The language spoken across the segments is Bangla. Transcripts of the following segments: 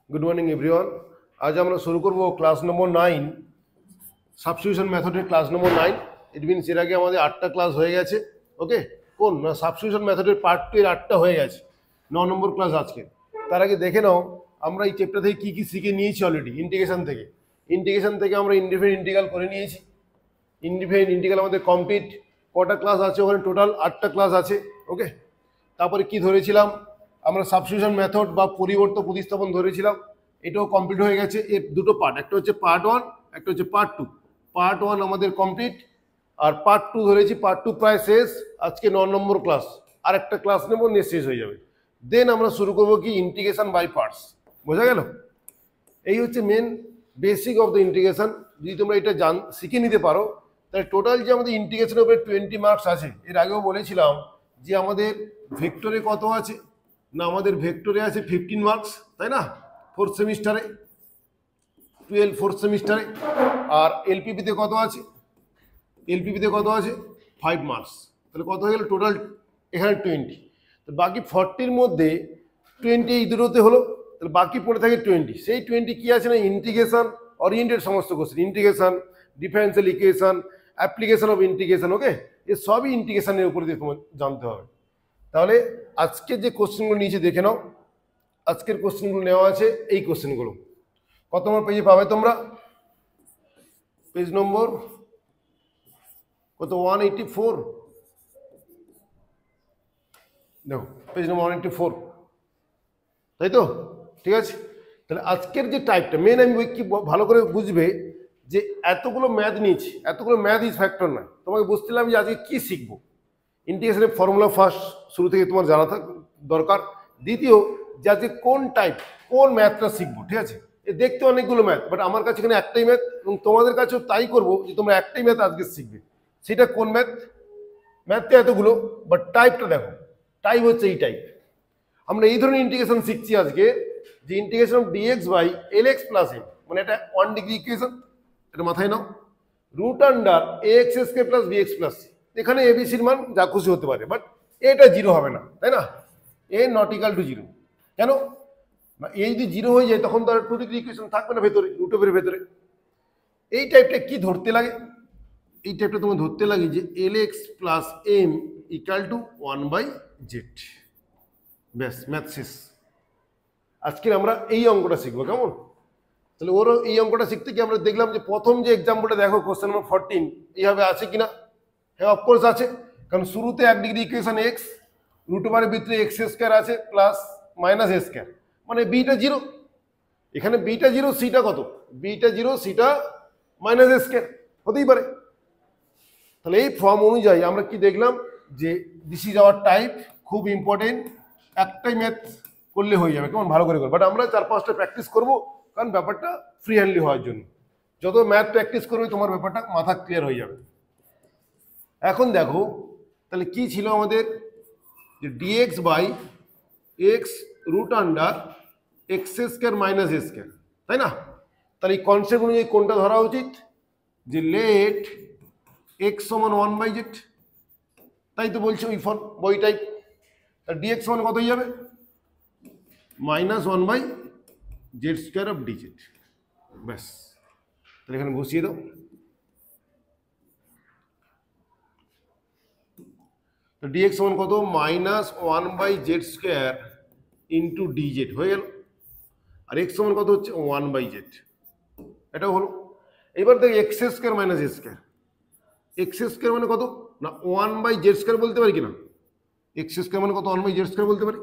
Good morning everyone. আজ আমরা শুরু করব ক্লাস নম্বর 9, সাবস্টিটিউশন মেথডের ক্লাস নম্বর 9। ইট মিনস এর আগে আমাদের 8টা ক্লাস হয়ে গেছে। ওকে, কোন না সাবস্টিটিউশন মেথডের পার্ট 2 এর 8টা হয়ে গেছে, 9 নম্বর ক্লাস আজকে। তার আগে দেখে নাও আমরা এই চ্যাপ্টার থেকে কী কী শিখে নিয়েছি অলরেডি। ইন্টিগ্রেশন থেকে আমরা ইনডিফারেন্ট ইন্টিগ্রাল করে নিয়েছি। ইনডিফারেন্ট ইন্টিগ্রাল আমাদের কমপ্লিট। কটা ক্লাস আছে ওখানে? টোটাল 8টা ক্লাস আছে। ওকে, তারপরে কি ধরেছিলাম আমরা? সাবস্টিটিউশন মেথড বা পরিবর্তন প্রতিস্থাপন ধরেছিলাম, এটাও কমপ্লিট হয়ে গেছে। এর দুটো পার্ট, একটা হচ্ছে পার্ট 1, একটা হচ্ছে পার্ট 2। পার্ট 1 আমাদের কমপ্লিট, আর পার্ট 2 ধরেছি। পার্ট 2 প্রায় শেষ, আজকে 9 নম্বর ক্লাস। আর একটা ক্লাস নেব, নিয়ে শেষ হয়ে যাবে। দেন আমরা শুরু করবো কি ইন্টিগ্রেশন বাই পার্টস। বোঝা গেল? এই হচ্ছে main basic of the integration. যদি তোমরা এটা শিখে নিতে পারো, তাহলে টোটাল যে আমাদের ইন্টিগ্রেশনের উপরে 20 মার্কস আছে। এর আগেও বলেছিলাম যে আমাদের ভেক্টরে কত আছে না, আমাদের ভেক্টরে আছে 15 মার্কস, তাই না? ফোর্থ সেমিস্টারে 12 ফোর্থ সেমিস্টারে। আর এলপিপিতে কত আছে? এলপিপিতে কত আছে? 5 মার্কস। তাহলে কত হয়ে গেল টোটাল? এখানে 20। তো বাকি 40-র মধ্যে 20 এই দুটোতে হলো, তাহলে বাকি পড়ে থাকে 20। সেই 20 কি আছে না, ইন্টিগ্রেশন ওরিয়েন্টেড সমস্ত question. Integration, differential equation, application of integration. Okay, এ সবই ইন্টিগ্রেশনের উপরে দিয়ে তোমার জানতে হবে। তাহলে আজকে যে কোশ্চেনগুলো নিয়েছে দেখে নাও। আজকের কোশ্চেনগুলো নেওয়া আছে এই কোশ্চেনগুলো। কত নম্বর পেজে পাবে তোমরা? পেজ নম্বর কত? 184। দেখো, পেজ নম্বর 184, তাই তো? ঠিক আছে। তাহলে আজকের যে টাইপটা মেন, আমি কি ভালো করে বুঝবে যে এতগুলো ম্যাথ নিয়েছি, এতগুলো ম্যাথ ইজ ফ্যাক্টর নয়। তোমাকে বুঝতেলাম যে আজকে কি শিখবো। ইন্টিগ্রেশনের ফর্মুলা ফার্স্ট শুরু থেকে তোমার জানা দরকার। দ্বিতীয়, যে আজকে কোন টাইপ, কোন ম্যাথটা শিখবো। ঠিক আছে, দেখতে অনেকগুলো ম্যাথ, বাট আমার কাছে এখানে একটাই ম্যাথ, এবং তোমাদের কাছেও তাই করবো যে তোমরা একটাই ম্যাথ আজকে শিখবে। সেটা কোন ম্যাথ? ম্যাথটা এতগুলো, বাট টাইপটা দেখো। টাইপ হচ্ছে এই টাইপ। আমরা এই ধরনের ইন্টিগ্রেশন শিখছি আজকে, যে integration of dx by l x plus m, মানে এটা 1 ডিগ্রি ইকুয়েশন। এটা মাথায় নাও। Root under a x square plus b x plus c. এখানে এবিসির মান যা খুশি হতে পারে, বাট এটা 0 হবে না, তাই না? এ নট ইকাল টু 0। কেন না? এ যদি 0 হয়ে যায় তখন তো আর 2 ডিগ্রি ইকুয়েশন থাকবে না ভেতরে, রুটের ভেতরে। এই টাইপটা কি ধরতে লাগে? এই টাইপটা তোমার ধরতে লাগে যে l x plus m equal to 1/z। ব্যাস, ম্যাথ শেষ। আজকের আমরা এই অঙ্কটা শিখবো, কেমন? তাহলে ওরও এই অঙ্কটা শিখতে কি আমরা দেখলাম যে প্রথম যে এক্সাম্পলটা দেখো, কোশ্চেন নম্বর 14, এইভাবে আছে কিনা? হ্যাঁ, অফকোর্স আছে। কারণ শুরুতে 1 ডিগ্রি ইকুয়েশন এক্স, রুট ওভারের ভিতরে এক্স স্কয়ার আছে প্লাস মাইনাস এ স্কয়ার, মানে বিটা 0। এখানে বিটা 0, সিটা কত? বিটা 0, সিটা মাইনাস এ স্কয়ার হতেই পারে। তাহলে এই ফর্ম অনুযায়ী আমরা কি দেখলাম যে দিস ইজ আওয়ার টাইপ। খুব ইম্পর্টেন্ট, একটাই ম্যাথ করলে হয়ে যাবে, কেমন? ভালো করে করবো, বাট আমরা 4-5টা প্র্যাকটিস করবো, কারণ ব্যাপারটা ফ্রি হ্যান্ডলি হওয়ার জন্য। যত ম্যাথ প্র্যাকটিস করবে তোমার ব্যাপারটা মাথা ক্লিয়ার হয়ে যাবে। এখন দেখো তাহলে কি ছিল আমাদের, যে d x by x root under x square minus a square, তাই না? তাহলে এই কনসেপ্ট অনুযায়ী কোনটা ধরা উচিত? যে লেট এক্স সমান 1/z, তাই তো বলছে ওই ফর্ম, বই টাইপ। ডিএক্স সমান কত হয়ে যাবে? -1/z square of DZ. ব্যাস, তাহলে এখানে বসিয়ে দাও। তো ডিএক্স সমান কত? -1/z স্কয়ার ইন্টু ডিজেড হয়ে গেল। আর এক্স সমান কত হচ্ছে? 1/z। এটাও হলো। এবার দেখ x square minus a square. X square মানে কত না 1/z স্কয়ার বলতে পারি কিনা? এক্স স্কয়ার মানে কত? 1/z স্কয়ার বলতে পারি।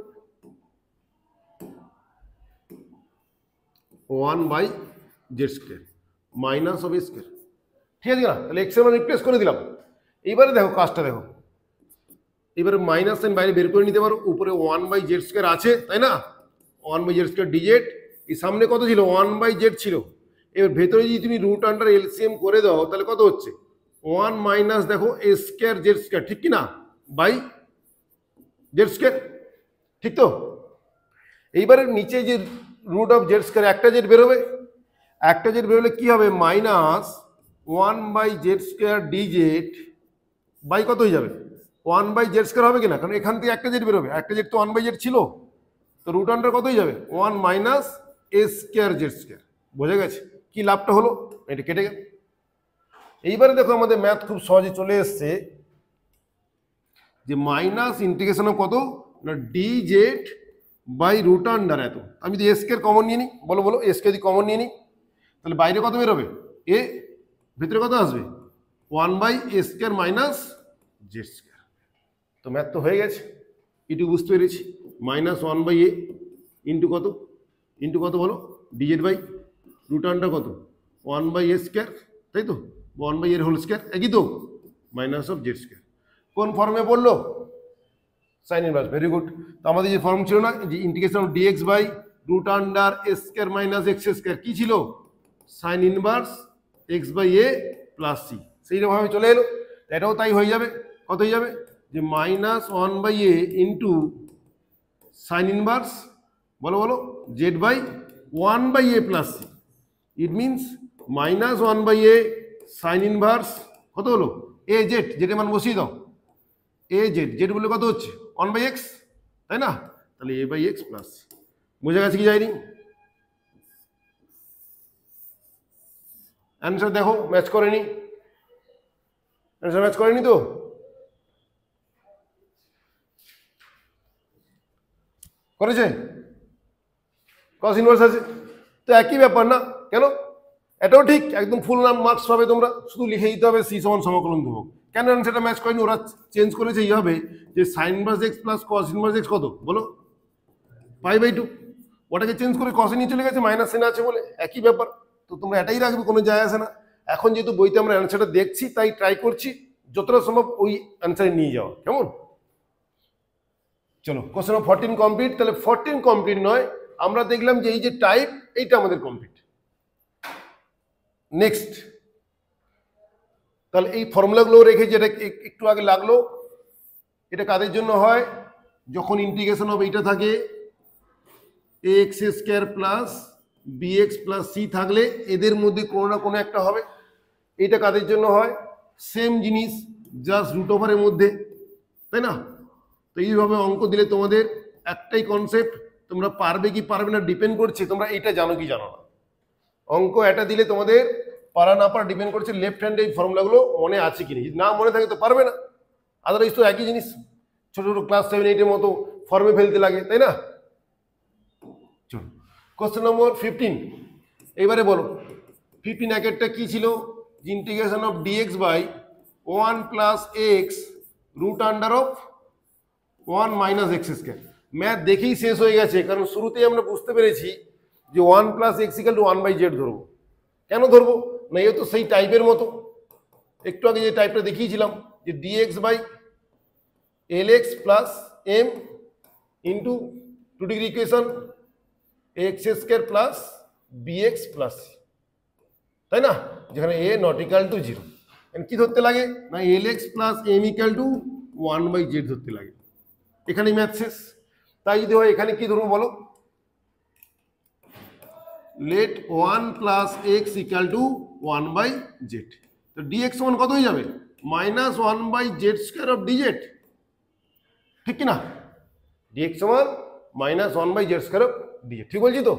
1/z square minus of A square. ঠিক আছে না? তাহলে এক্স এর মান রিপ্লেস করে দিলাম। এইবারে দেখো কাজটা দেখো, এবারে মাইনাস সাইন বাইরে বের করে নিতে পারো। উপরে 1/z স্কয়ার আছে, তাই না? 1/z square DZ. এই সামনে কত ছিল? 1/z ছিল। এবার ভেতরে যদি তুমি রুট আন্ডার এলসিএম করে দাও, তাহলে কত হচ্ছে? 1 মাইনাস দেখো এ স্কয়ার জেড স্কয়ার, ঠিক কি না? বাই জেড স্কয়ার, ঠিক তো? এইবারে নিচে যে রুট অফ জেড স্কয়ার, একটা জেড বেরোবে। একটা জেড বেরোলে কি হবে? -1/z স্কয়ার ডিজেড বাই কত হয়ে যাবে? 1/z স্কয়ার হবে কিনা? কারণ এখান থেকে একটা জেড বেরোবে, একটা জেড তো 1/z ছিল, তো রুট আন্ডার কত হয়ে যাবে? 1 মাইনাস এ স্কোয়ার জেড স্কোয়ার। বোঝা গেছে কি লাভটা হলো? এটা কেটে গেল। এইবারে দেখো আমাদের ম্যাথ খুব সহজে চলে এসছে যে মাইনাস ইন্টিগ্রেশন অফ কত না d z by root under এত। আমি যদি এ স্কোয়ার কমন নিয়ে নিই, বলো বলো এ স্কোয়ার যদি কমন নিয়ে নিই তাহলে বাইরে কত বেরোবে? এ, ভিতরে কত আসবে? 1/a square minus Z square. তো ম্যাথ তো হয়ে গেছে, এটুকু বুঝতে পেরেছি। -1/a ইন্টু কত, ইন্টু কত বলো? ডিজেড বাই রুট আন্ডার কত 1/a স্কোয়ার, তাই তো 1/a এর হোল স্কোয়ার, একই তো, মাইনাস অফ জেড স্কোয়ার। কোন ফর্মে পড়লো? Sine inverse. Very good. তো আমাদের যে ফর্ম ছিল না যে integration of dx by root under a square minus x square, কি ছিল? Sine inverse x by a plus c. সেইরকমভাবে চলে এলো। এটাও তাই হয়ে যাবে। কত হয়ে যাবে? যে -1/a ইন্টু সাইন ইনভার্স, বলো বলো, z by 1/a plus c. It means -1/a sine inverse কত হলো? এ জেড, জেডের মান বসিয়ে দাও। এ জেড, জেড বলে কত হচ্ছে? 1/x, তাই না? তাহলে a/x প্লাস। বুঝে গেছে কি যায়নি? অ্যান্সার দেখো, ম্যাচ করেনি, অ্যান্সার ম্যাচ করেনি তো? করেছে? কস ইনভার্স আছে তো একই ব্যাপার না? কেন? এটাও ঠিক, একদম ফুল নাম মার্কস পাবে তোমরা, শুধু লিখে দিতে হবে সি সমান সমাকলন ধ্রুবক। কেন অ্যান্সারটা ম্যাচ করেনি? ওরা চেঞ্জ করেছে এইভাবে যে sign inverse x plus cos inverse x কত বলো? π/2। ওটাকে চেঞ্জ করে কসে নিয়ে চলে গেছে, মাইনাস সেন আছে বলে, একই ব্যাপার। তো তোমরা এটাই রাখবে, কোনো যায় আসে না। এখন যেহেতু বইতে আমরা অ্যান্সারটা দেখছি তাই ট্রাই করছি যতটা সম্ভব ওই অ্যান্সারে নিয়ে যাওয়া, কেমন? চলো কোশ্চেন নম্বর 14 কমপ্লিট। তাহলে 14 কমপ্লিট নয়, আমরা দেখলাম যে এই যে টাইপ, এইটা আমাদের কমপ্লিট। নেক্সট, তাহলে এই ফর্মুলাগুলো রেখে যেটা একটু আগে লাগলো, এটা কাদের জন্য হয়? যখন ইন্টিগ্রেশন অফ এইটা থাকে ax square plus bx plus c থাকলে এদের মধ্যে কোনো না কোনো একটা হবে। এটা কাদের জন্য হয়? সেম জিনিস, জাস্ট রুট ওভারের মধ্যে, তাই না? তো এইভাবে অঙ্ক দিলে তোমাদের একটাই কনসেপ্ট, তোমরা পারবে কি পারবে না ডিপেন্ড করছে তোমরা এইটা জানো কি জানো না। অঙ্ক এটা দিলে তোমাদের পারা না পারা ডিপেন্ড করছে লেফট হ্যান্ডে এই ফর্মুলাগুলো মনে আছে কিনা। যদি না মনে থাকে তো পারবে না, আদারওয়াইজ তো একই জিনিস, ছোট ছোট ক্লাস 7-8 মতো ফর্মে ফেলতে লাগে, তাই না? চলো কোশ্চেন নম্বর 15। এইবারে বলো 15 একেরটা কি ছিল? Integration of dx by 1 plus x root under of 1 minus x square. Math দেখেই শেষ হয়ে গেছে, কারণ শুরুতেই আমরা বুঝতে পেরেছি যে 1 plus x equal to 1/z ধরবো। কেন ধরবো না? এ তো সেই টাইপের মতো, একটু আগে যে টাইপটা দেখিয়েছিলাম যে d x by l x plus m into 2 degree equation x square plus b x plus c, তাই না? যেখানে এ নট ইকাল টু 0। কি ধরতে লাগে না? L x plus m equal to 1/z ধরতে লাগে। এখানে ম্যাথ শেষ। তাই যদি হয় এখানে কি ধরবো বলো? Let 1 plus x equal to 1/z। তো ডিএক্স সমান কত হয়ে যাবে? -1/z স্কোয়ার অফ ডিজেড, ঠিক কিনা? ডিএক্স সমান -1/z স্কোয়ার অফ ডিজেড, ঠিক বলছি তো?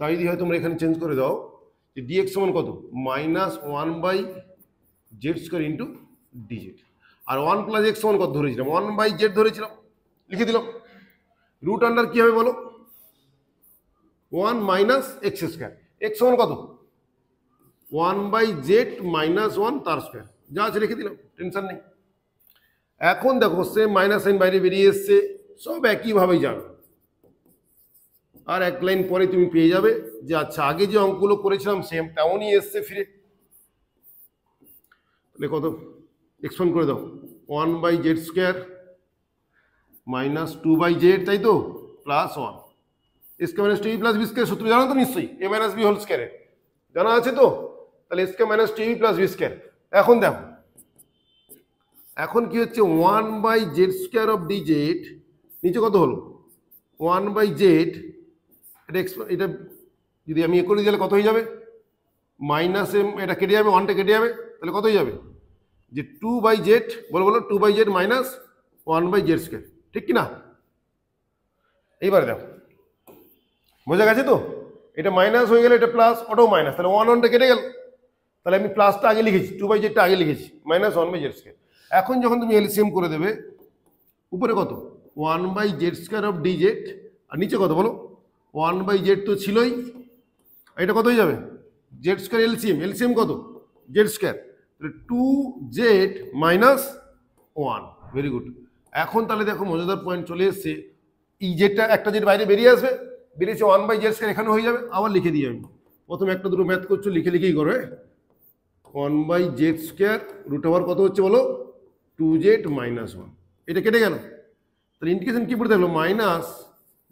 তাই যদি হয় তোমরা এখানে চেঞ্জ করে দাও যে ডিএক্স সমান কত? -1/z square into dz. আর 1 প্লাস এক্স সমান কত ধরেছিলাম? 1/z ধরেছিলাম, লিখে দিলাম। রুট আন্ডার কি হবে বলো? 1 মাইনাস এক্স স্কোয়ার। এক্স সমান কত? 1/z মাইনাস 1 তার স্কোয়ার, যা আছে রেখে দিলাম, টেনশন নেই। এখন দেখো সেম মাইনাস সাইন বাইরে বেরিয়ে এসছে, সব একইভাবেই যাবে। আর এক লাইন পরে তুমি পেয়ে যাবে যে আচ্ছা আগে যে অঙ্কগুলো করেছিলাম সেম তেমনই এসছে ফিরে। তাহলে কত এক্সপ্যান্ড করে দাও? 1/z স্কোয়ার মাইনাস 2/z, তাই তো, plus 1 square minus 2 plus b square সূত্র জানো তো নিশ্চয়ই, এ মাইনাস বি হোল স্কোয়ারের জানা আছে তো? তাহলে square minus 2 plus b square. এখন দেখো এখন কি হচ্ছে? 1/z স্কোয়ার অফ ডিজেড, নিচে কত হলো? 1/z। এটা যদি আমি করে দিলে কত হয়ে যাবে? মাইনাস এম, এটা কেটে যাবে, 1টা কেটে যাবে, তাহলে কত হয়ে যাবে? যে 2/z, বলো বলো, 2/z মাইনাস 1/z স্কোয়ার, ঠিক কিনা? এইবারে দেখো বোঝা গেছে তো? এটা মাইনাস হয়ে গেলে এটা প্লাস, ওটাও মাইনাস, তাহলে ওয়ান ওয়ানটা কেটে গেল। তাহলে আমি প্লাসটা আগে লিখেছি, 2/z আগে লিখেছি, -1/z²। এখন যখন তুমি এলসিএম করে দেবে, উপরে কত 1/z² অফ dz, আর নিচে কত বলো 1/z তো ছিলই, এটা কত হয়ে যাবে z² এলসিএম, এলসিএম কত z², তাহলে 2z - 1। Very good. এখন তাহলে দেখো মজাদার পয়েন্ট চলে এসছে, এই জেডটা একটা জেড বাইরে বেরিয়ে আসবে, বেরিয়েছে 1/z² এখানে হয়ে যাবে। আবার লিখে দিই আমি, প্রথমে একটা দুটো ম্যাথ করছো লিখে লিখেই করো। 1/z² রুট ওভার কত হচ্ছে বলো 2z - 1, এটা কেটে গেল। তাহলে ইন্টিগ্রেশন কি পড়ে থাকলো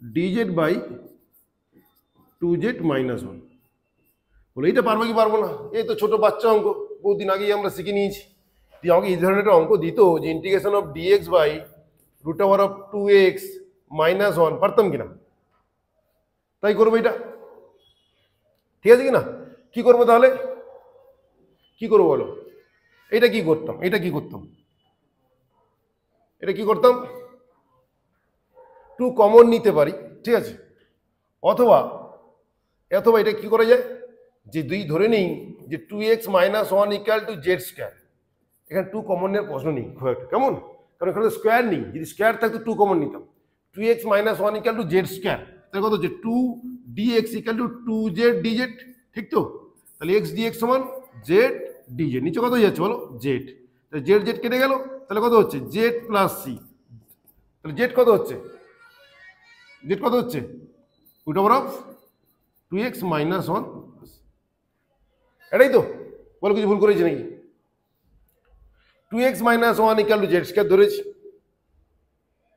-dz/2z - 1। বলে এইটা পারবো কি পারবো না? এই তো ছোট বাচ্চা অঙ্ক, বহুদিন আগেই আমরা শিখে নিয়েছি। তুই আমাকে এই ধরনের একটা অঙ্ক দিত যে ইন্টিগ্রেশন অফ dx/রুট ওভার অফ 2x - 1, পারতাম কিনা? তাই করবো এটা, ঠিক আছে কিনা? কি করবো তাহলে, কি করবো বলো? এটা কি করতাম, এটা কি করতাম, এটা কি করতাম, 2 কমন নিতে পারি, ঠিক আছে, অথবা অথবা এটা কি করা যায় যে দুই ধরে নেই যে 2x - 1 = z², এখানে 2 কমন নেওয়ার প্রশ্ন নেই খুব একটা, কেমন? কারণ এখানে স্কোয়ার নেই, যদি স্কোয়ার থাকতো 2 কমন নিতাম। 2x - 1 = z², তাহলে কত হচ্ছে 2dx = 2z dz, ঠিক তো? তাহলে x dx সমান z dz, নিচে কত যাচ্ছে বলো z, তাহলে z z কেটে গেল, তাহলে কত হচ্ছে z + c, তাহলে z কত হচ্ছে, z কত হচ্ছে রুট ওভার অফ 2x - 1, এটাই তো? বলো কিছু ভুল করেছি নাকি? 2x - 1 = z² ধরেছি,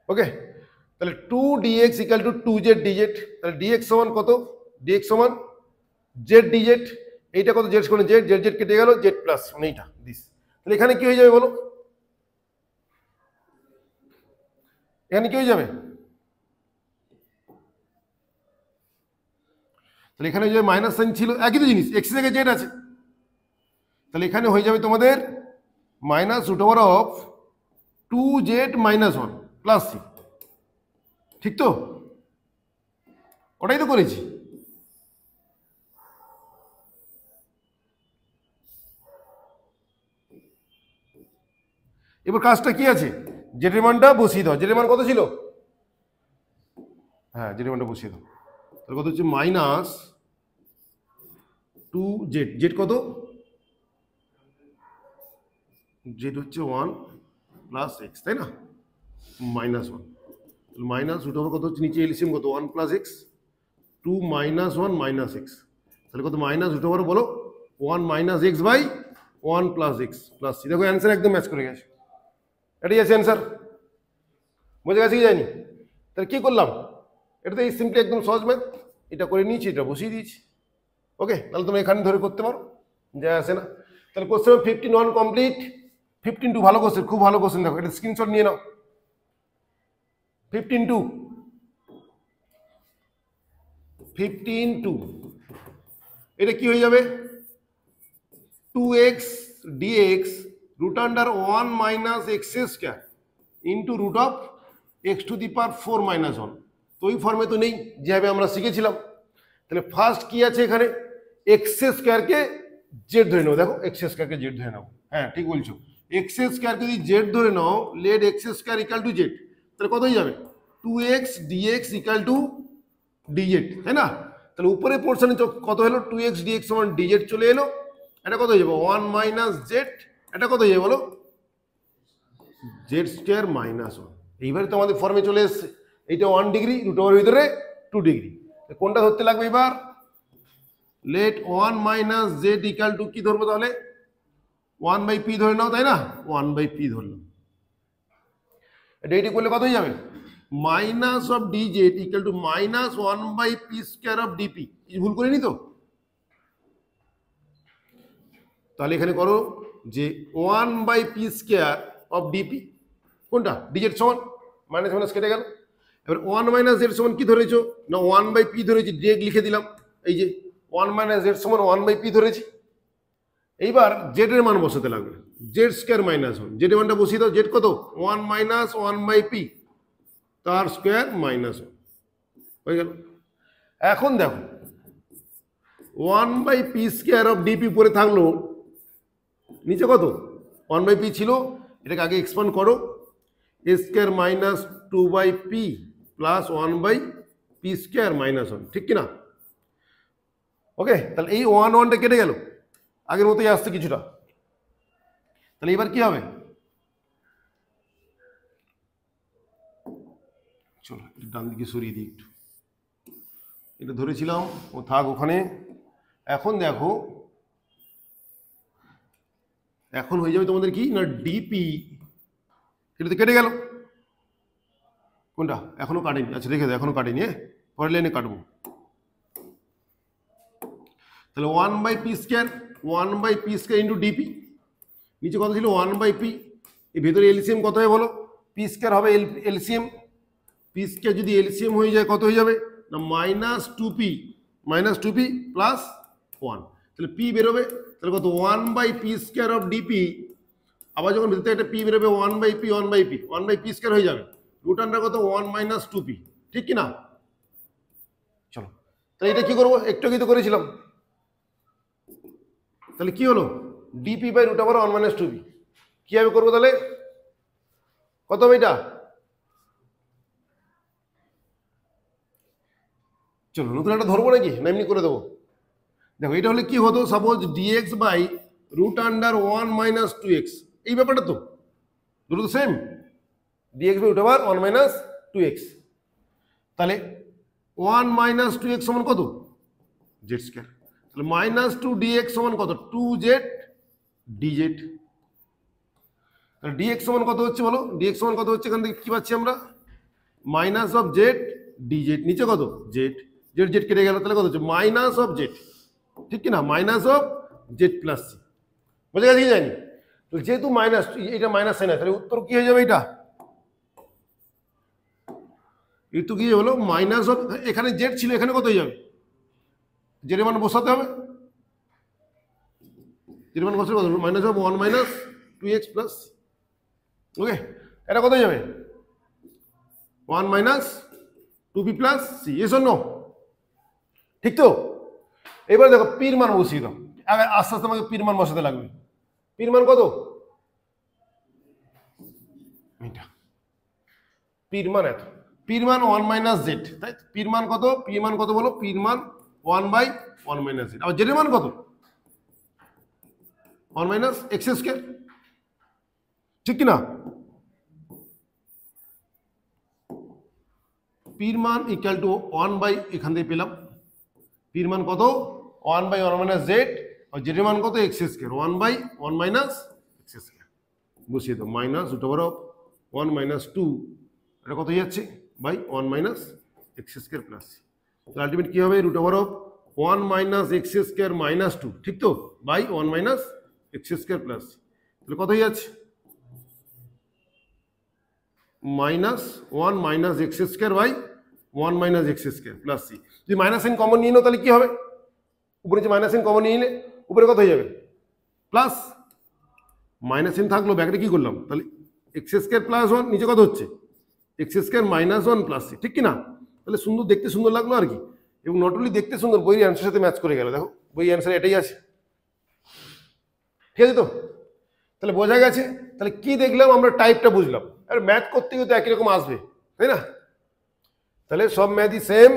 ওকে। তাহলে 2dx = 2z dz, তাহলে dx সমান কত, dx সমান z dz, এইটা কত z কোণে z, z z কেটে গেল, z প্লাস মানে এইটা দিস, তাহলে এখানে কি হয়ে যাবে বলো, এখানে কি হয়ে যাবে, তাহলে এখানে যে মাইনাস সাইন ছিল একই তো জিনিস, x থেকে z আছে, তাহলে এখানে হয়ে যাবে তোমাদের -√2z - 1 প্লাস c, ঠিক তো? ওটাই তো করেছি। এবার কাজটা কি আছে, জেডের মানটা বসিয়ে দাও, জেডের মান কত ছিল, হ্যাঁ জেডের মানটা বসিয়ে দাও, তাহলে কত হচ্ছে -2z, জেড কত, জেড হচ্ছে 1 + x, তাই না, -1, -√, কত হচ্ছে নিচে এলসিএম কত 1 + x, 2 - 1 - x, তাহলে কত -√, বলো 1 - x/1 + x + c, দেখো অ্যান্সার একদম ম্যাচ করে গেছে, এটাই আছে অ্যান্সার। বোঝা গেছে কি যায়নি? তাহলে কি করলাম, এটা তো এই সিম্পলি একদম সহজ ম্যাথ, এটা করে নিয়েছি, এটা বসিয়ে দিয়েছি, ওকে। তাহলে তুমি এখানে ধরে করতে পারো, যায় আসে না। তাহলে কোশ্চেন 51 কমপ্লিট। 15 ভালো কোশ্চেন, খুব ভালো কোশ্চেন, দেখো এটা স্ক্রিনশট নিয়ে নাও। 15 এটা কি হয়ে যাবে 2x dx √1 - x² into √(x⁴ - 1), তো ওই ফর্মে তো নেই, যেভাবে আমরা শিখেছিলাম। তাহলে ফার্স্ট কি আছে এখানে, x² জেড ধরে নাও, দেখো x² জেড ধরে নাও, হ্যাঁ ঠিক বলছো, x² যদি জেড ধরে নাও, লেট x² = জেড, তাহলে কত হয়ে যাবে 2x dx = dz, তাই না? তাহলে উপরে পোর্শনে কত হলো 2x dx সমান dz চলে এলো, এটা কত হয়ে যাবে 1 - z, এটা কত হয়ে যাবে বলো z² - 1। এইবারে তোমাদের ফর্মে চলে এসছে, এইটা 1 ডিগ্রি, √এর ভিতরে 2 ডিগ্রি, কোনটা ধরতে লাগবে এবার, লেট 1 - z = কি ধরবো তাহলে 1/p ধরে নাও, তাই না, 1/p ধরলাম, এটা এইটি করলে কত হয়ে যাবে -(dz = -1/p² অফ dp), ভুল করিনি তো? তাহলে এখানে করো যে 1/p² অফ dp, কোনটা dz সমান মাইনাস মাইনাস কেটে গেল, এবার 1 - z সমান কি ধরেছো না 1/p ধরেছি, ডিরেক্ট লিখে দিলাম, এই যে 1 - z সমান 1/p ধরেছি। এইবার জেড এর মান বসাতে লাগবে, z² - 1, জেড এর মানটা বসিয়ে দাও, জেড কত 1 - 1/p তার স্কোয়ার -1 হয়ে গেল। এখন দেখো 1/p² অফ ডিপি পরে থাকলো, নিচে কত 1/p ছিল, এটাকে আগে এক্সপান্ড করো, a² minus 2/p plus 1/p² minus 1, ঠিক কিনা? ওকে, তাহলে এই 1টা কেটে গেল, আগের মতোই আসছে কিছুটা। তাহলে এবার কি হবে, চলো ডান দিকে সরিয়ে দিই একটু, এটা ধরেছিলাম ও থাক ওখানে। এখন দেখো এখন হয়ে যাবে তোমাদের কি না ডিপি, এটা তো কেটে গেল, কোনটা এখনো কাটেনি, আচ্ছা রেখে দাও, এখনো কাটেনি, পরের লাইনে কাটবো। তাহলে 1/p² ইন্টু ডিপি, নিচে কত ছিল 1/p, এই ভেতরে এলসিএম কত হয় বলো, p² হবে এলসিএম, p² যদি এলসিএম হয়ে যায় কত হয়ে যাবে না -2p প্লাস 1, তাহলে p বেরোবে, তাহলে কত 1/p² অফ ডিপি, আবার যখন ভেতরে একটা p বেরোবে 1/p² হয়ে যাবে, রুট আন্ডার কত 1 - 2p, ঠিক কিনা? চলো তাহলে এটা কি করবো, একটু আগে তো করেছিলাম, তাহলে কি হলো dp/√1 - 2p, কিভাবে করবো তাহলে, কত হবে এটা, চলো নতুন একটা ধরবো নাকি না এমনি করে দেবো। দেখো এটা হলে কি হতো, সাপোজ dx/√1 - 2x, এই ব্যাপারটা তো দুটো তো সেম, dx/√1 - 2x, তাহলে 1 - 2x সমান কত z², তাহলে -2dx সমান কত 2z dz, তাহলে dx সমান কত হচ্ছে বলো, dx সমান কত হচ্ছে, এখান থেকে কি পাচ্ছি আমরা -z dz, নিচে কত z, z কেটে গেল, তাহলে কত হচ্ছে -z, ঠিক কিনা, -z প্লাস c, বোঝা গেছে কি জানি, তো যেহেতু মাইনাস, এটা মাইনাস সাইন আছে, তাহলে উত্তর কি হয়ে যাবে, এটা একটু কি হলো মাইনাস অফ, এখানে জেড ছিল, এখানে কত হয়ে যাবে, জেডের মান বসাতে হবে, জেডের মান বসাতে কত -1 - 2x প্লাস, ওকে, এটা কত হয়ে যাবে 1 - 2p plus c, yes or no, ঠিক তো? এবার দেখো পির মান বসিয়ে দাও, আগে আস্তে আস্তে আমাকে পির মান বসাতে লাগবে, পির মান কত, এটা পির মান এত, পির মান 1 - z, তাই পির মান কত, পির মান কত বলো, পির মান 1/1 - z, আবার জেডের মান কত 1 - x², ঠিক কিনা, পির মান ইকুয়াল টু 1 এখান থেকে পেলাম, পির মান কত 1/1 - z, আর জেডের মান কত x², 1/1 - x², বসিয়ে দাও, -√1 - 2, এটা কত হয়ে যাচ্ছে বাই 1 - x² প্লাস, আলটিমেট কি হবে √1 - x² - 2, ঠিক তো, বাই 1 - x² প্লাস, তাহলে কত হয়ে যাচ্ছে -1 - x² by 1 - x² plus c, যদি মাইনাস সাইন কমন নিয়ে নাও তাহলে কি হবে, উপরে যে মাইনাস সাইন কমন নিয়ে নিলে উপরে কত হয়ে যাবে প্লাস, মাইনাস সাইন থাকলো ব্যাকেটে কি করলাম, তাহলে x² প্লাস 1, নিচে কত হচ্ছে x² - 1 প্লাস c, ঠিক কিনা, তাহলে সুন্দর, দেখতে সুন্দর লাগলো আর কি, এবং নট অনলি দেখতে সুন্দর, বইয়ের অ্যান্সারের সাথে ম্যাচ করে গেল, দেখো বই অ্যান্সার এটাই আছে, ঠিক আছে তো? তাহলে বোঝা গেছে, তাহলে কি দেখলাম আমরা, টাইপটা বুঝলাম, আর ম্যাথ করতে গিয়ে তো একই রকম আসবে, তাই না? তাহলে সব ম্যাথই সেম,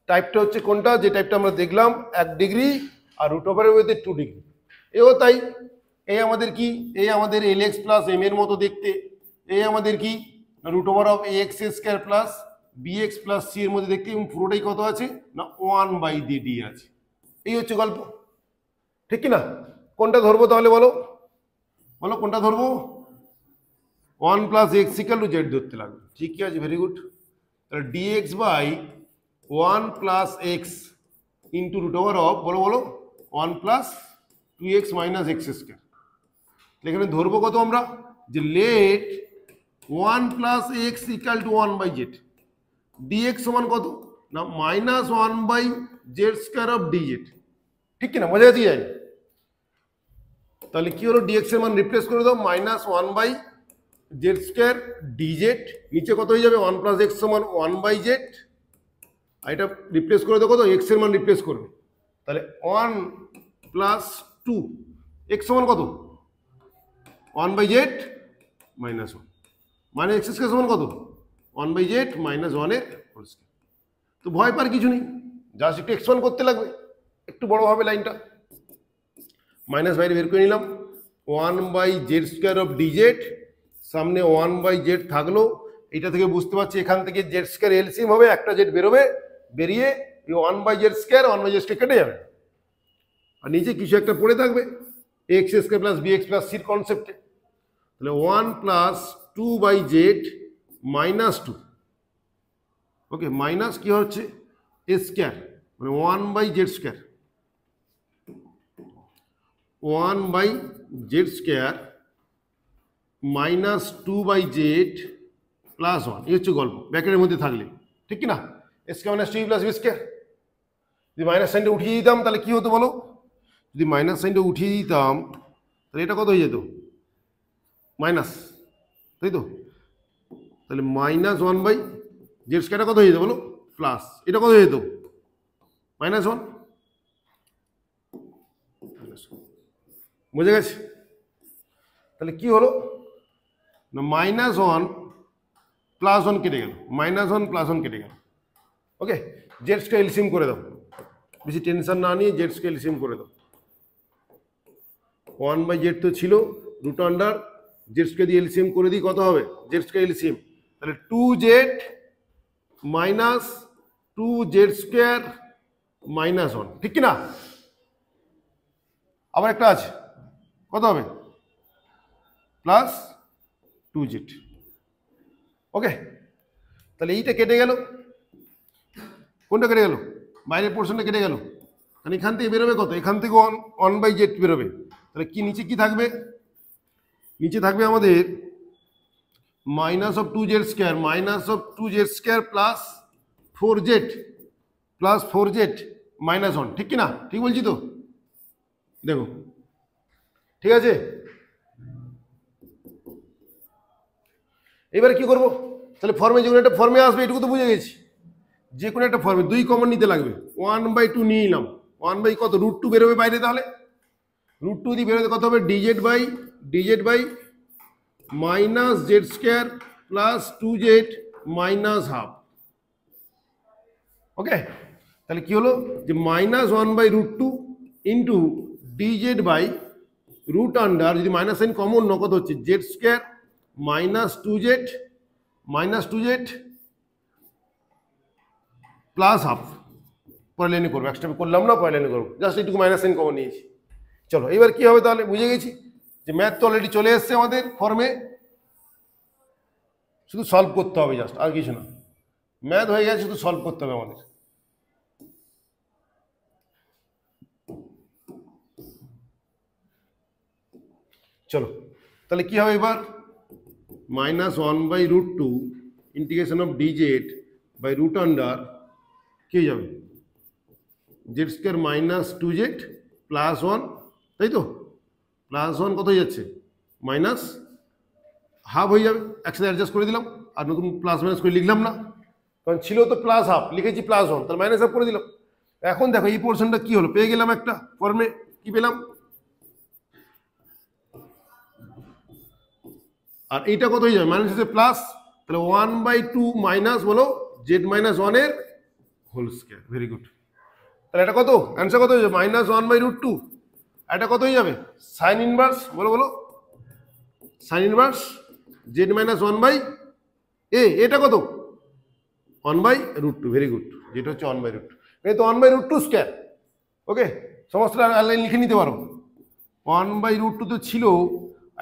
টাইপটা হচ্ছে কোনটা, যে টাইপটা আমরা দেখলাম 1 ডিগ্রি আর √2 ডিগ্রি, এও তাই, এই আমাদের কি, এই আমাদের lx প্লাস m এর মতো দেখতে, এই আমাদের কি √ax² plus bx plus c এর মধ্যে দেখতে, এবং পুরোটাই কত আছে না 1/d আছে, এই হচ্ছে গল্প, ঠিক কিনা? কোনটা ধরবো তাহলে বলো, বলো কোনটা ধরবো, 1 + x = z ধরতে লাগবে, ঠিকই আছে, ভেরি গুড, তাহলে dx/1 + x ইন্টু √, বলো বলো 1 + 2x - x², এখানে ধরবো কত আমরা, যে লেট 1 + x = 1/z, dx সমান কত না -1/z² অফ dz, ঠিক কিনা, বোঝা যাচ্ছে যাই, তাহলে কি হলো dx এর মান রিপ্লেস করে দাও -1/z² dz, নিচে কত হয়ে যাবে 1 + x = 1/z, আর এটা রিপ্লেস করে দেবো, কত এক্স এর মান রিপ্লেস করবে, তাহলে 1 প্লাস 2 এক্স সমান কত 1/z মাইনাস 1 মানে এক্স স্কয়ার সমান কত 1/z মাইনাস 1 এর হোল স্কয়ার। তো ভয় পার কিছু নেই, জাস্ট একটু এক্সপান্ড করতে লাগবে, একটু বড় হবে লাইনটা, মাইনাস বাইরে বের করে নিলাম 1/z² অফ dz, সামনে 1/z থাকলো, এটা থেকে বুঝতে পারছি এখান থেকে z² এলসিএম হবে, একটা z বেরোবে, বেরিয়ে 1/z² 1/z² কেটে যাবে, আর নিচে কিছু একটা পড়ে থাকবে x² প্লাস bx প্লাস সির কনসেপ্টে, তাহলে 1 প্লাস 2/z মাইনাস 2, ওকে মাইনাস কি হচ্ছে স্কয়ার মানে 1/z², 1/z² minus 2/z plus 1, এই হচ্ছে গল্প ব্র্যাকেটের মধ্যে থাকলে, ঠিক কি না, স্কয়ার মাইনাস 2 প্লাস b²। যদি মাইনাস সাইনটা উঠিয়ে দিতাম তাহলে কি হতো বলো, যদি মাইনাস সাইনটা উঠিয়ে দিতাম তাহলে এটা কত হয়ে যেত মাইনাস, তাই তো, তাহলে মাইনাস 1/z² কত হয়ে যেত বলো প্লাস, এটা কত হয়ে যেত মাইনাস 1, বুঝে গেছে, তাহলে কি হলো না -1 + 1 কেটে গেল, -1 + 1 কেটে গেল, ওকে z² এলসিএম করে দাও, বেশি টেনশন না নিয়ে z² এলসিএম করে দাও, 1/z তো ছিল রুট আন্ডার z² দিয়ে এলসিএম করে দিই, কত হবে z² এলসিএম, তাহলে 2z মাইনাস 2z² মাইনাস 1, ঠিক কি না, আবার একটা আছে কত হবে প্লাস 2z, ওকে তাহলে এইটা কেটে গেল, কোনটা কেটে গেল বাইরের পোর্শনটা কেটে গেল, কারণ এখান থেকে বেরোবে কত, এখান থেকে 1/z বেরোবে, তাহলে কি নিচে কি থাকবে, নিচে থাকবে আমাদের minus of 2z² minus of 2z² plus 4z minus 1, ঠিক কি না, ঠিক বলছি তো, দেখো ঠিক আছে। এবারে কি করব, তাহলে ফর্মে যে কোনো একটা ফর্মে আসবে, এটুকু তো বুঝে গেছি, যে কোনো একটা ফর্মে 2 কমন নিতে লাগবে, 1/2 নিয়ে নিলাম, 1 কত √2 বেরোবে বাইরে, তাহলে √2 দিয়ে বেরোবে কত হবে dz by minus z² plus 2z minus half, okay তাহলে কি হলো যে -1/√2 into dz by root under, যদি মাইনাস সাইন কমন ন কত হচ্ছে z² minus 2z plus half, পরের লাইনে করবো, এক স্টেপে করলাম না, পরের লাইনে করবো, জাস্ট এইটুকু মাইনাস সাইন কমন নিয়েছি। চলো এবার কি হবে, তাহলে বুঝে গেছি যে ম্যাথ তো অলরেডি চলে এসছে আমাদের ফর্মে, শুধু সলভ করতে হবে, জাস্ট আর কিছু না, ম্যাথ হয়ে গেছে, শুধু সলভ করতে হবে আমাদের। চলো তাহলে কি হবে এবার, -1/√2 integration of dz by root under কি হয়ে যাবে z² মাইনাস 2z প্লাস 1, তাই তো, প্লাস 1 কত হয়ে যাচ্ছে মাইনাস হাফ হয়ে যাবে, একসাথে অ্যাডজাস্ট করে দিলাম, আর নতুন প্লাস মাইনাস করে লিখলাম না, কারণ ছিল তো প্লাস হাফ, লিখেছি প্লাস 1, তাহলে মাইনাস হাফ করে দিলাম। এখন দেখো এই পোর্শনটা কি হলো, পেয়ে গেলাম একটা ফর্মে, কি পেলাম, আর এইটা কত হয়ে যাবে মাইনাস হচ্ছে প্লাস, তাহলে 1/2 মাইনাস বলো z-1 এর হোল স্কয়ার, ভেরি গুড, তাহলে এটা কত অ্যান্সার কত হয়ে যাবে -1/√2, এটা কত হয়ে যাবে সাইন ইনভার্স, বলো বলো সাইন ইনভার্স z-1/a, এটা কত 1/√2, ভেরি গুড, যেটা হচ্ছে 1/√2, এই তো 1/√2 স্কয়ার, ওকে সমস্ত লাইন লিখে নিতে পারো, 1/√2 তো ছিল,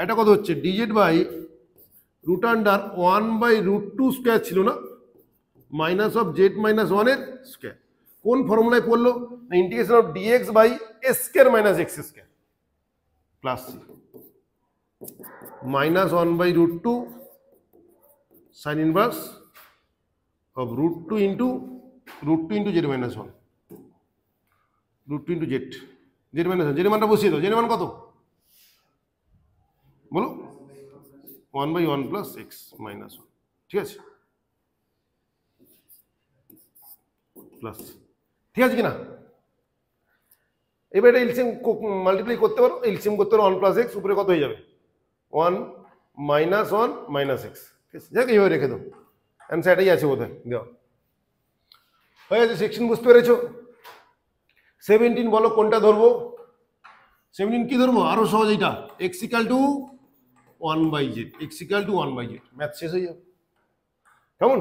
এটা কত হচ্ছে dz by root under 1/√2 square ছিল না, মাইনাস অফ z-1 এর স্কয়ার, কোন ফর্মুলায় পড়লো না integration of dx by s² minus x² plus c, -1/√2 sine inverse of √2 into z-1, √2 into z-1, z মানটা বসিয়ে দাও, z মান কত বলো 1/1 প্লাস x-1, ঠিক আছে প্লাস, ঠিক আছে কিনা? এবার এটা এলসিএম মাল্টিপ্লাই করতে পারো, এলসিএম করতে পারো 1 প্লাস এক্স, উপরে কত হয়ে যাবে 1 মাইনাস 1 মাইনাস এক্স, ঠিক আছে? যাক এইভাবে রেখে দাও, অ্যান্সার এটাই আছে বোধ হয় দেওয়া হয়ে গেছে। সেকশন বুঝতে পেরেছো? 17 বলো কোনটা ধরবো? 17 কি ধরবো? আরো সহজ, এইটা x equal to 1/z, x equal to 1/z, math শেষ হয়ে যাবে। কেমন?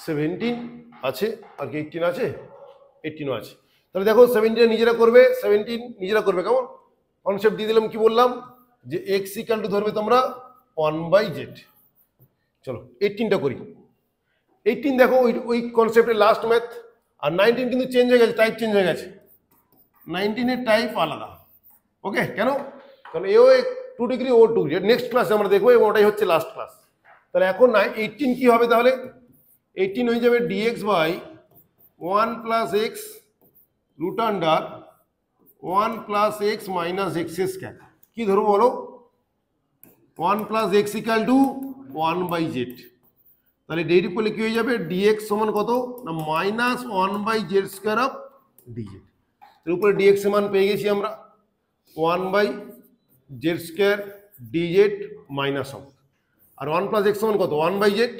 17 আছে আর কি 18 আছে, 18ও আছে। তাহলে দেখো 17 নিজেরা করবে, 17 নিজেরা করবে। কেমন কনসেপ্ট দিয়ে দিলাম? কি বললাম? যে এক্স ইকাল টু ধরবে তোমরা 1/z। চলো 18টা করি। 18 দেখো ওই কনসেপ্টের লাস্ট ম্যাথ, আর 19 কিন্তু চেঞ্জ হয়ে গেছে, টাইপ চেঞ্জ হয়ে গেছে। 19 এর টাইপ আলাদা। ওকে, কেন? কারণ এও 2 ডিগ্রি ও 2 ডিগ্রি, নেক্সট ক্লাসে আমরা দেখবো এবং ওটাই হচ্ছে লাস্ট ক্লাস। তাহলে এখন 18 কি হবে? তাহলে 18 হয়ে যাবে dx by 1 plus x root under 1 plus x minus x square. কি ধরবো বলো? 1 plus x equal to 1/z। তাহলে ডেরিভেটিভ করলে কি হয়ে যাবে? dx সমান কত না minus 1/z square of dz। এর উপরে dx এর মান পেয়ে গেছি আমরা 1/z square dz minus of, আর 1 প্লাস এক্স সমান কত 1/z।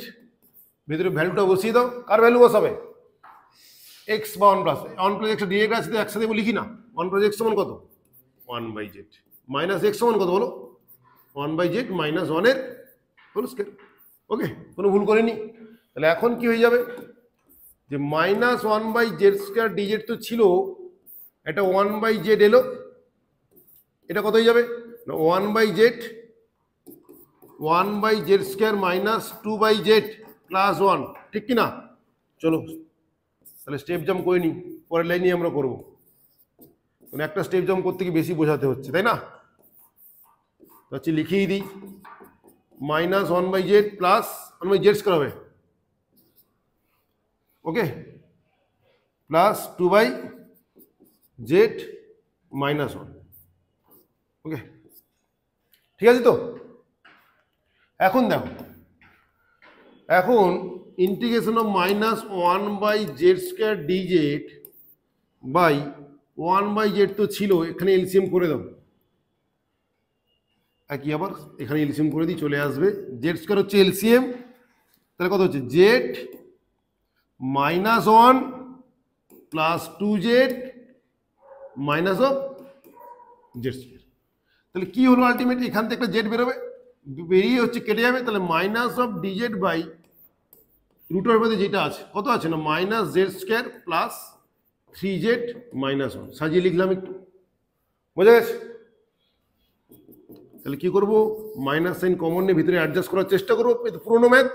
ভিতরে ভ্যালুটা বসিয়ে দাও। কার ভ্যালু বসাবে? এক্স বা 1 প্লাস এক্স ডিরেক্ট আছে, একসাথে লিখি না। 1 প্লাস এক্স সমান কত 1/z মাইনাস এক্স সমান কত বলো 1/z মাইনাস 1 এর হোল স্কয়ার। ওকে, কোনো ভুল করিনি। তাহলে এখন কি হয়ে যাবে? যে মাইনাস 1/z স্কয়ার dz তো ছিল, এটা 1/z এলো, এটা কত হয়ে যাবে? 1/z square minus 2/z plus 1, ঠিক কি না? চলো তাহলে স্টেপ জাম্প করে নিই, পরের লাইনে আমরা করবো। মানে একটা স্টেপ জাম্প করতে গিয়ে বেশি বোঝাতে হচ্ছে, তাই না? হচ্ছে লিখিয়ে দিই, minus 1/z plus 1/z square হবে, ওকে, প্লাস 2/z মাইনাস 1, ওকে, ঠিক আছে তো? এখন দেখো, এখন integration of minus 1/z square dz by 1/z তো ছিল, এখানে এলসিএম করে দাও। একই আবার এখানে এলসিএম করে দিই, চলে আসবে z স্কয়ার হচ্ছে এলসিএম। তাহলে কত হচ্ছে? z minus 1 plus 2z minus of z square. তাহলে কি হলো আলটিমেটলি? এখান থেকে একটা z বেরোবে, বেরিয়ে হচ্ছে কেটে যাবে। তাহলে মাইনাস অফ dz বাই রুটের মধ্যে যেটা আছে কত আছে না minus Z square plus 3z minus 1, সাজিয়ে লিখলাম একটু, বোঝা গেছে? তাহলে কি করবো? মাইনাস সাইন কমন নিয়ে ভিতরে অ্যাডজাস্ট করার চেষ্টা করবো, পুরোনো ম্যাথ।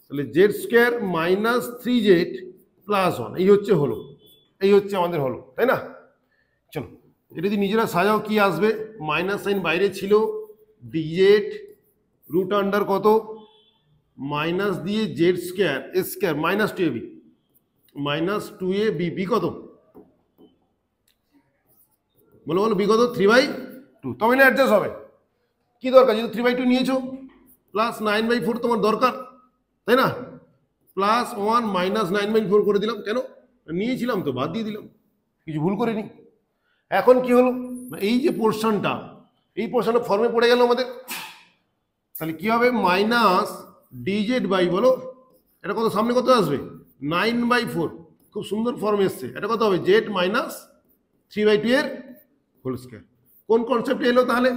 তাহলে Z square minus 3z plus 1, এই হচ্ছে হলো, এই হচ্ছে আমাদের হলো, তাই না? চলো এটা যদি নিজেরা সাজাও কি আসবে? মাইনাস সাইন বাইরে ছিল, dz রুট আন্ডার কত মাইনাস দিয়ে z square square minus 2ab minus 2ab, b কত বলো বলো, বি কত 3/2, তবে না অ্যাডজাস্ট হবে। কি দরকার? যেহেতু 3/2 নিয়েছো, প্লাস 9/4 তোমার দরকার, তাই না? প্লাস 1 মাইনাস 9/4 করে দিলাম, কেন? নিয়েছিলাম তো, বাদ দিয়ে দিলাম, কিছু ভুল করিনি। এখন কি হলো? এই যে পোর্শনটা, এই পোর্শনটা ফর্মে পড়ে গেল আমাদের। তাহলে কি হবে? মাইনাস dz বাই বলো এটা কত, সামনে কত আসবে 9/4, খুব সুন্দর ফর্ম এসছে। এটা কত হবে? z মাইনাস 3/2 এর হোল স্কয়ার। কোন কনসেপ্টে এলো তাহলে?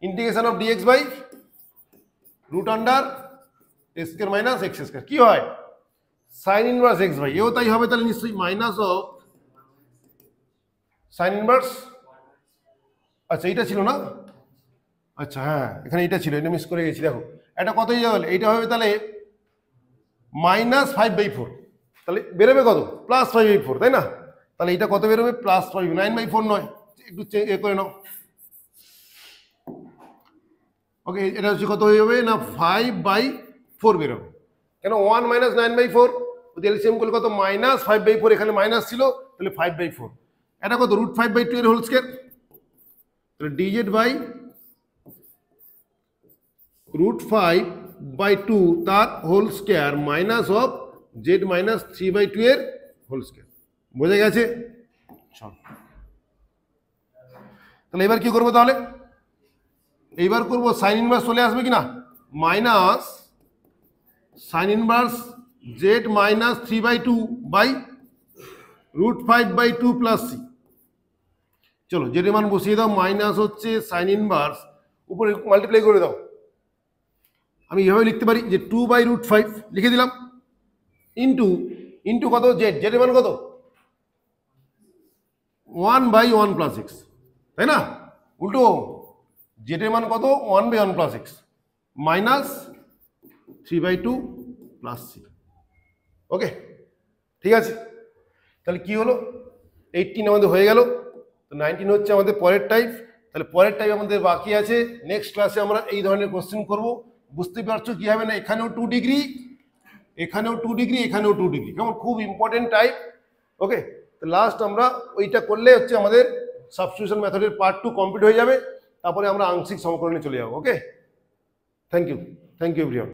Integration of dx by root under x square minus x square. কি হয়? সাইন ইনভার্স এক্স বাই, এও তাই হবে তাহলে নিশ্চয়ই, মাইনাস অফ সাইন ইনভার্স, আচ্ছা এইটা ছিল না, আচ্ছা হ্যাঁ এখানে এটা ছিল, এটা মিস করে গেছি। দেখো এটা কত হয়ে যাবে? এইটা হবে তাহলে মাইনাস 5/4, তাহলে বেরোবে কত? প্লাস 5/4, তাই না? তাহলে এটা কত বেরোবে? প্লাস 5, 9/4 নয়, একটু এ করে নাও। ওকে, এটা হচ্ছে কত হয়ে যাবে না 5/4 বেরোবে। কেন? 1 মাইনাস 9/4, এলসিএম করলে কত? মাইনাস 5/4, এখানে মাইনাস ছিল, তাহলে 5/4। এটা কত? রুট 5/2 এর হোল স্কয়ার। তাহলে dz by root 5 by two তার whole square minus of z minus 3/2 এর হোল স্কোয়ার। বোঝা গেছে? চল তাহলে এবার কি করবো? তাহলে এইবার করবো সাইন ইনভার্স চলে আসবে কিনা, minus sine inverse z minus 3/2 by √5/2 plus c. চলো জেড এর মান বসিয়ে দাও, মাইনাস হচ্ছে সাইন ইনভার্স উপরে মাল্টিপ্লাই করে দাও। আমি এভাবে লিখতে পারি যে 2/√5 লিখে দিলাম, ইন্টু ইন্টু কত জেড, জেড এর মান কত 1/1 প্লাস এক্স, তাই না? উল্টো জেড এর মান কত 1/1 plus x minus 3/2 plus c. Okay, ঠিক আছে। তাহলে কি হলো, 18 আমাদের হয়ে গেল, তো 19 হচ্ছে আমাদের পরের টাইপ। তাহলে পরের টাইপ আমাদের বাকি আছে, নেক্সট ক্লাসে আমরা এই ধরনের কোশ্চেন করব। বুঝতে পারছো কি হবে না, এখানেও 2 ডিগ্রি, এখানেও 2 ডিগ্রি, এখানেও 2 ডিগ্রি, কেমন খুব ইম্পর্টেন্ট টাইপ। ওকে, তো লাস্ট আমরা ওইটা করলে হচ্ছে আমাদের সাবস্টিটিউশন মেথডের পার্ট 2 কমপ্লিট হয়ে যাবে, তারপরে আমরা আংশিক সমকলনে চলে যাবো। ওকে, থ্যাংক ইউ এভরিওয়ান।